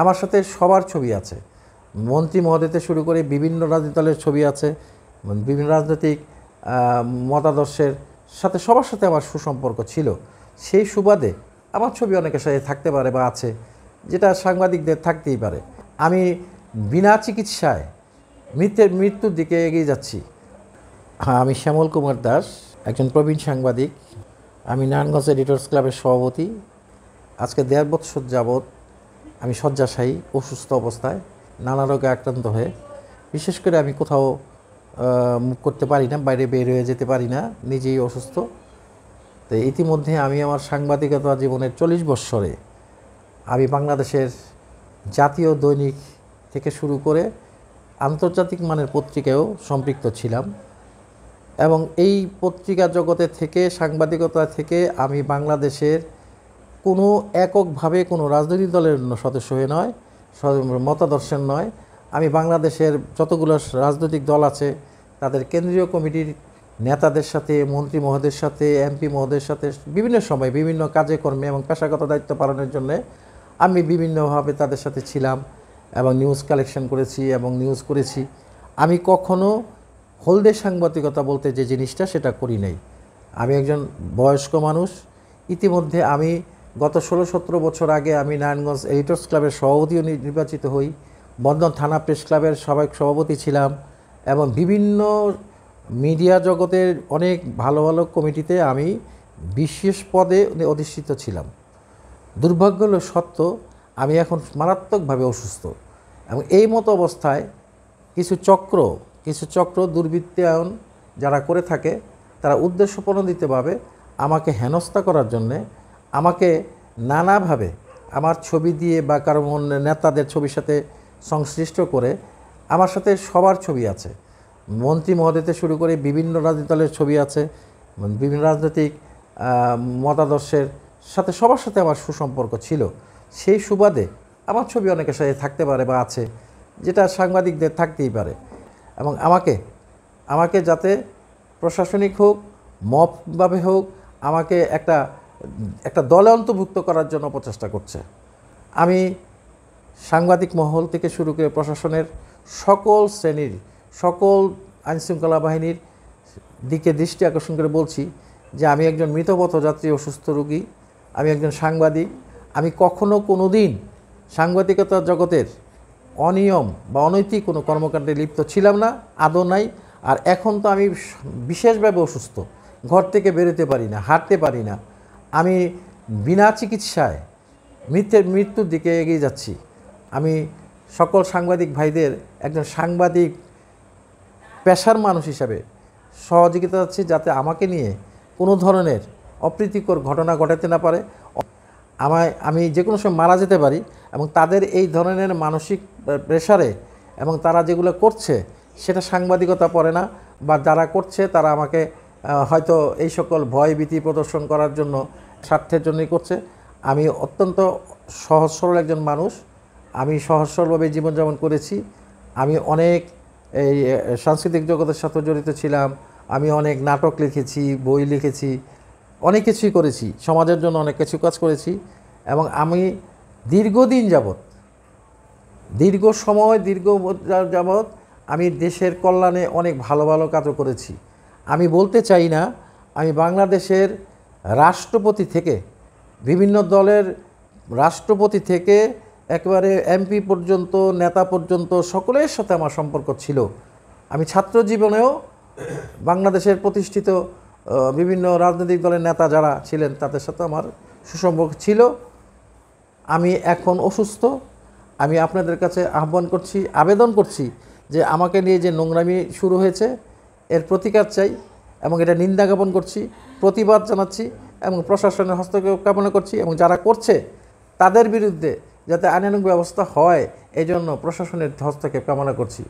আমার সাথে সবার ছবি আছে, মন্ত্রী মহোদয়তে শুরু করে বিভিন্ন রাজনৈতিক দলের ছবি আছে, বিভিন্ন রাজনৈতিক মতাদর্শের সাথে সবার সাথে আমার সুসম্পর্ক ছিল। সেই সুবাদে আমার ছবি অনেকের সাথে থাকতে পারে বা আছে, যেটা সাংবাদিকদের থাকতেই পারে। আমি বিনা চিকিৎসায় মৃত্যুর দিকে এগিয়ে যাচ্ছি। হ্যাঁ, আমি শ্যামল কুমার দাস, একজন প্রবীণ সাংবাদিক। আমি নারায়ণগঞ্জ এডিটর্স ক্লাবের সভাপতি। আজকে 1.5 বছর যাবৎ আমি শয্যাশায়ী, অসুস্থ অবস্থায়, নানা রোগে আক্রান্ত হয়ে। বিশেষ করে আমি কোথাও মুখ করতে পারি না, বাইরে বের হয়ে যেতে পারি না, নিজেই অসুস্থ। তো ইতিমধ্যে আমি আমার সাংবাদিকতা জীবনের 40 বৎসরে আমি বাংলাদেশের জাতীয় দৈনিক থেকে শুরু করে আন্তর্জাতিক মানের পত্রিকায়ও সম্পৃক্ত ছিলাম, এবং এই পত্রিকা জগতে থেকে, সাংবাদিকতা থেকে আমি বাংলাদেশের কোনো এককভাবে কোনো রাজনৈতিক দলের সদস্য হয়ে নয়, মতাদর্শের নয়, আমি বাংলাদেশের যতগুলো রাজনৈতিক দল আছে তাদের কেন্দ্রীয় কমিটির নেতাদের সাথে, মন্ত্রী মহোদয়ের সাথে, এমপি মহোদয়ের সাথে বিভিন্ন সময় বিভিন্ন কাজে কর্মে এবং পেশাগত দায়িত্ব পালনের জন্য আমি বিভিন্নভাবে তাদের সাথে ছিলাম এবং নিউজ কালেকশন করেছি এবং নিউজ করেছি। আমি কখনো হলদে সাংবাদিকতা বলতে যে জিনিসটা, সেটা করি নাই। আমি একজন বয়স্ক মানুষ। ইতিমধ্যে আমি গত 16-17 বছর আগে আমি নারায়ণগঞ্জ এডিটর্স ক্লাবের সভাপতিও নির্বাচিত হই, বন্ধন থানা প্রেস ক্লাবের সাবেক সভাপতি ছিলাম, এবং বিভিন্ন মিডিয়া জগতের অনেক ভালো ভালো কমিটিতে আমি বিশেষ পদে অধিষ্ঠিত ছিলাম। দুর্ভাগ্য হলো সত্য, আমি এখন মারাত্মকভাবে অসুস্থ, এবং এই মতো অবস্থায় কিছু চক্র দুর্বৃত্তায়ন যারা করে থাকে, তারা উদ্দেশ্যপ্রণোদিতভাবে আমাকে হেনস্থা করার জন্যে, আমাকে নানাভাবে আমার ছবি দিয়ে বা কারো নেতাদের ছবির সাথে সংশ্লিষ্ট করে, আমার সাথে সবার ছবি আছে, মন্ত্রী মহোদয়তে শুরু করে বিভিন্ন রাজনৈতিক দলের ছবি আছে, বিভিন্ন রাজনৈতিক মতাদর্শের সাথে সবার সাথে আমার সুসম্পর্ক ছিল। সেই সুবাদে আমার ছবি অনেকের সাথে থাকতে পারে বা আছে, যেটা সাংবাদিকদের থাকতেই পারে। এবং আমাকে যাতে প্রশাসনিক হোক, মবভাবে হোক, আমাকে একটা দলে অন্তর্ভুক্ত করার জন্য প্রচেষ্টা করছে। আমি সাংবাদিক মহল থেকে শুরু করে প্রশাসনের সকল শ্রেণীর, সকল আইনশৃঙ্খলা বাহিনীর দিকে দৃষ্টি আকর্ষণ করে বলছি যে আমি একজন মৃত পথযাত্রী, অসুস্থ রোগী, আমি একজন সাংবাদিক। আমি কখনো কোনো দিন সাংবাদিকতা জগতের অনিয়ম বা অনৈতিক কোনো কর্মকাণ্ডে লিপ্ত ছিলাম না, আদৌ নাই। আর এখন তো আমি বিশেষভাবে অসুস্থ, ঘর থেকে বেরোতে পারি না, হাঁটতে পারি না। আমি বিনা চিকিৎসায় মৃত্যুর দিকে এগিয়ে যাচ্ছি। আমি সকল সাংবাদিক ভাইদের একজন সাংবাদিক পেশার মানুষ হিসাবে সহযোগিতা চাচ্ছি, যাতে আমাকে নিয়ে কোনো ধরনের অপ্রীতিকর ঘটনা ঘটাতে না পারে। আমি যে কোনো সময় মারা যেতে পারি, এবং তাদের এই ধরনের মানসিক প্রেশারে এবং তারা যেগুলো করছে সেটা সাংবাদিকতা পড়ে না, বা যারা করছে তারা আমাকে হয়তো এই সকল ভয়ভীতি প্রদর্শন করার জন্য, স্বার্থের জন্যই করছে। আমি অত্যন্ত সহজ সরল একজন মানুষ, আমি সহজ সরলভাবে জীবনযাপন করেছি। আমি অনেক এই সাংস্কৃতিক জগতের সাথে জড়িত ছিলাম, আমি অনেক নাটক লিখেছি, বই লিখেছি, অনেক কিছুই করেছি, সমাজের জন্য অনেক কিছু কাজ করেছি। এবং আমি দীর্ঘদিন যাবৎ, দীর্ঘ যাবৎ আমি দেশের কল্যাণে অনেক ভালো ভালো কাজও করেছি। আমি বলতে চাই না, আমি বাংলাদেশের রাষ্ট্রপতি থেকে, বিভিন্ন দলের রাষ্ট্রপতি থেকে একেবারে এমপি পর্যন্ত, নেতা পর্যন্ত সকলের সাথে আমার সম্পর্ক ছিল। আমি ছাত্র জীবনেও বাংলাদেশের প্রতিষ্ঠিত বিভিন্ন রাজনৈতিক দলের নেতা যারা ছিলেন তাদের সাথে আমার সুসম্পর্ক ছিল। আমি এখন অসুস্থ। আমি আপনাদের কাছে আবেদন করছি যে আমাকে নিয়ে যে নোংরামি শুরু হয়েছে এর প্রতিকার চাই, এবং এটা নিন্দা জ্ঞাপন করছি, প্রতিবাদ জানাচ্ছি, এবং প্রশাসনের হস্তক্ষেপ কামনা করছি, এবং যারা করছে তাদের বিরুদ্ধে যাতে আইনানুগ ব্যবস্থা হয় এই জন্য প্রশাসনের হস্তক্ষেপ কামনা করছি।